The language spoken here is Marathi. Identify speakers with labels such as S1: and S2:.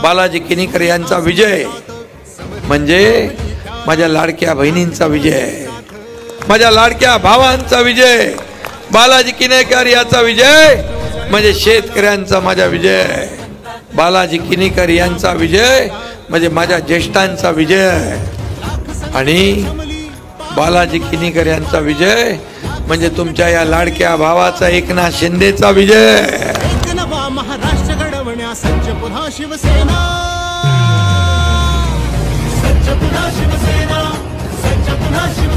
S1: बालाजी किनीकर यांचा विजय म्हणजे माझ्या लाडक्या बहिणींचा विजय, माझ्या लाडक्या भावांचा विजय, बालाजी किनीकर याचा विजय म्हणजे शेतकऱ्यांचा माझा विजय, बालाजी किनीकर यांचा विजय म्हणजे माझ्या ज्येष्ठांचा विजय आणि बालाजी किनीकर यांचा विजय म्हणजे तुमच्या या लाडक्या भावाचा एकनाथ शिंदेचा विजय।
S2: महाराष्ट्र घडवण्या सज्ज पुन्हा शिवसेना, सज्ज पुन्हा शिवसेना, सज्ज पुन्हा शिवसेना।